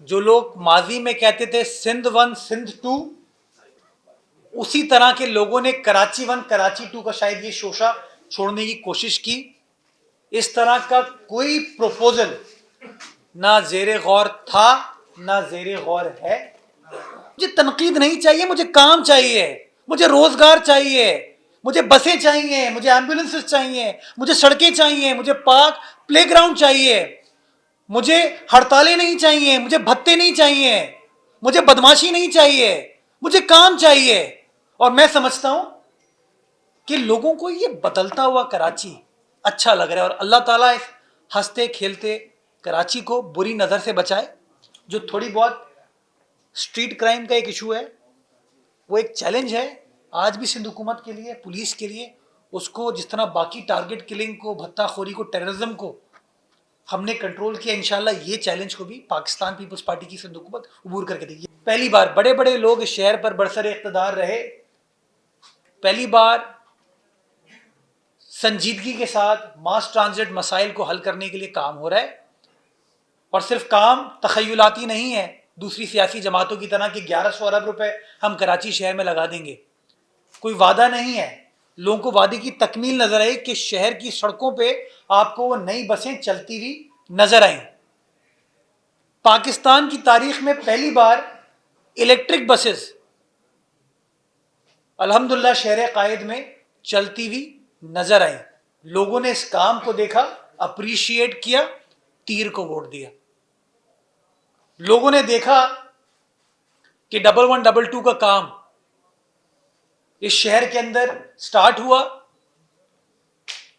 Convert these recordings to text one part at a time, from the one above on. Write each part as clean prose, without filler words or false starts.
جو لوگ ماضی میں کہتے تھے سندھ ون سندھ ٹو، اسی طرح کے لوگوں نے کراچی ون کراچی ٹو کا شاید یہ شوشہ چھوڑنے کی کوشش کی. اس طرح کا کوئی پروپوزل نہ زیر غور تھا نہ زیر غور ہے. مجھے تنقید نہیں چاہیے، مجھے کام چاہیے، مجھے روزگار چاہیے، مجھے بسیں چاہیے، مجھے ایمبولینسز چاہیے، مجھے سڑکیں چاہیے، مجھے پارک پلے گراؤنڈ چاہیے، مجھے ہڑتالیں نہیں چاہیے، مجھے بھتے نہیں چاہیے، مجھے بدماشی نہیں چاہیے، مجھے کام چاہیے. اور میں سمجھتا ہوں کہ لوگوں کو یہ بدلتا ہوا کراچی اچھا لگ رہا ہے، اور اللہ تعالیٰ اس ہنستے کھیلتے کراچی کو بری نظر سے بچائے. جو تھوڑی بہت اسٹریٹ کرائم کا ایک ایشو ہے، وہ ایک چیلنج ہے آج بھی سندھ حکومت کے لیے، پولیس کے لیے. اس کو جس طرح باقی ٹارگٹ کلنگ کو، بھتہ خوری کو، ٹیررزم کو ہم نے کنٹرول کیا، انشاءاللہ یہ چیلنج کو بھی پاکستان پیپلز پارٹی کی سندھ حکومت عبور کر کے دے گی. پہلی بار بڑے بڑے لوگ اس شہر پر برسر اقتدار رہے، پہلی بار سنجیدگی کے ساتھ ماس ٹرانزٹ مسائل کو حل کرنے کے لیے کام ہو رہا ہے. اور صرف کام تخیلاتی نہیں ہے دوسری سیاسی جماعتوں کی طرح کہ 1100 ارب روپے ہم کراچی شہر میں لگا دیں گے. کوئی وعدہ نہیں ہے. لوگوں کو وعدے کی تکمیل نظر آئی کہ شہر کی سڑکوں پہ آپ کو وہ نئی بسیں چلتی ہوئی نظر آئیں. پاکستان کی تاریخ میں پہلی بار الیکٹرک بسز الحمدللہ شہر قائد میں چلتی ہوئی نظر آئیں. لوگوں نے اس کام کو دیکھا، اپریشیٹ کیا، تیر کو ووٹ دیا. لوگوں نے دیکھا کہ 1122 کا کام اس شہر کے اندر سٹارٹ ہوا،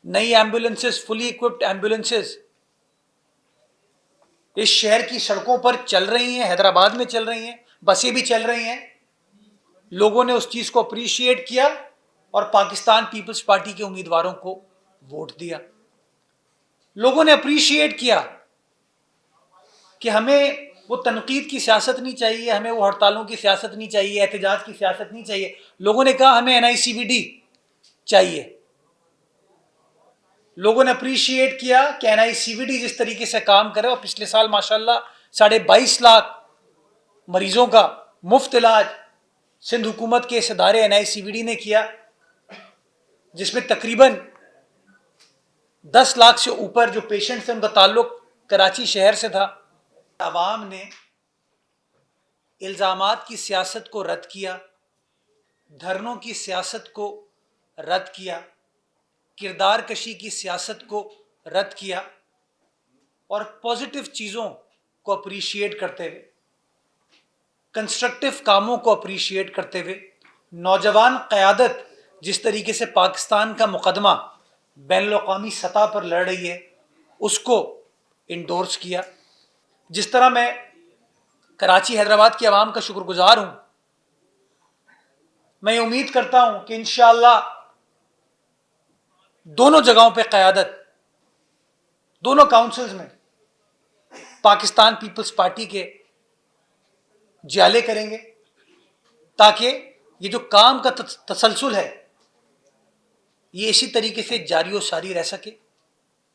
نئی ایمبولینسز، فلی اکوپڈ ایمبولینسز اس شہر کی سڑکوں پر چل رہی ہیں، حیدرآباد میں چل رہی ہیں، بسیں بھی چل رہی ہیں. لوگوں نے اس چیز کو اپریشیٹ کیا اور پاکستان پیپلز پارٹی کے امیدواروں کو ووٹ دیا. لوگوں نے اپریشیٹ کیا کہ ہمیں وہ تنقید کی سیاست نہیں چاہیے، ہمیں وہ ہڑتالوں کی سیاست نہیں چاہیے، احتجاج کی سیاست نہیں چاہیے. لوگوں نے کہا ہمیں NICVD چاہیے. لوگوں نے اپریشیٹ کیا کہ NICVD جس طریقے سے کام کرے، اور پچھلے سال ماشاءاللہ 22.5 لاکھ مریضوں کا مفت علاج سندھ حکومت کے اس ادارے NICVD نے کیا، جس میں تقریباً 10 لاکھ سے اوپر جو پیشنٹس ہیں ان کا تعلق کراچی شہر سے تھا. عوام نے الزامات کی سیاست کو رد کیا، دھرنوں کی سیاست کو رد کیا، کردار کشی کی سیاست کو رد کیا، اور پازیٹیو چیزوں کو اپریشیٹ کرتے ہوئے، کنسٹرکٹیو کاموں کو اپریشیٹ کرتے ہوئے، نوجوان قیادت جس طریقے سے پاکستان کا مقدمہ بین الاقوامی سطح پر لڑ رہی ہے اس کو انڈورس کیا. جس طرح میں کراچی حیدرآباد کی عوام کا شکر گزار ہوں، میں امید کرتا ہوں کہ انشاءاللہ دونوں جگہوں پہ قیادت، دونوں کاؤنسلز میں پاکستان پیپلز پارٹی کے جالے کریں گے، تاکہ یہ جو کام کا تسلسل ہے یہ اسی طریقے سے جاری و ساری رہ سکے.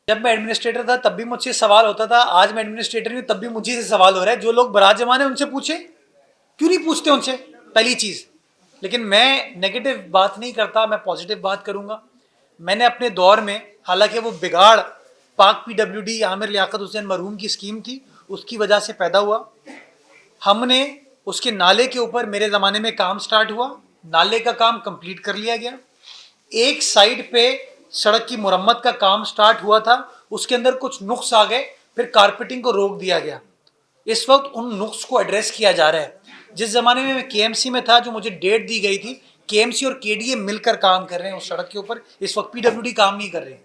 جب میں ایڈمنسٹریٹر تھا تب بھی مجھ سے سوال ہوتا تھا، آج میں ایڈمنسٹریٹر ہوں تب بھی مجھے سے سوال ہو رہا ہے. جو لوگ برات جمانے ان سے پوچھیں، کیوں نہیں پوچھتے ان سے؟ پہلی چیز. لیکن میں نیگیٹو بات نہیں کرتا، میں پازیٹیو بات کروں گا. میں نے اپنے دور میں، حالانکہ وہ بگاڑ پاک PWD عامر لیاقت حسین مرحوم کی اسکیم تھی، اس کی وجہ سے پیدا ہوا. ہم نے اس کے نالے کے اوپر میرے زمانے میں کام سٹارٹ ہوا، نالے کا کام کمپلیٹ کر لیا گیا. ایک سائڈ پہ سڑک کی مرمت کا کام سٹارٹ ہوا تھا، اس کے اندر کچھ نقص آ گئے، پھر کارپیٹنگ کو روک دیا گیا. اس وقت ان نقص کو ایڈریس کیا جا رہا ہے. جس زمانے میں KMC میں تھا، جو مجھے ڈیٹ دی گئی تھی، KMC اور KDA مل کر کام کر رہے ہیں اس سڑک کے اوپر. اس وقت PWD کام نہیں کر رہے ہیں،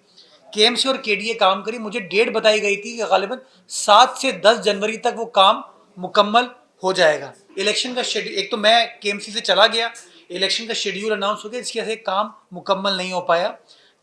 KMC اور KDA کام کری. مجھے ڈیٹ بتائی گئی تھی کہ غالباً 7 سے 10 جنوری تک وہ کام مکمل ہو جائے گا. الیکشن کا شیڈیول، ایک تو میں KMC سے چلا گیا، الیکشن کا شیڈیول اناؤنس ہو گیا، اس کی وجہ سے کام مکمل نہیں ہو پایا.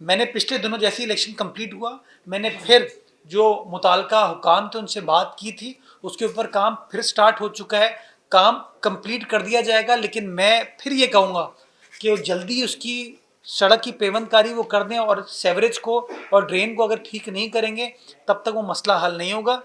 میں نے پچھلے دنوں جیسے الیکشن کمپلیٹ ہوا، میں نے پھر جو متعلقہ حکام تھے ان سے بات کی تھی، اس کے اوپر کام پھر سٹارٹ ہو چکا ہے، کام کمپلیٹ کر دیا جائے گا. لیکن میں پھر یہ کہوں گا کہ وہ جلدی اس کی سڑک کی پیوند کاری وہ کر دیں، اور سیوریج کو اور ڈرین کو اگر ٹھیک نہیں کریں گے تب تک وہ مسئلہ حل نہیں ہوگا.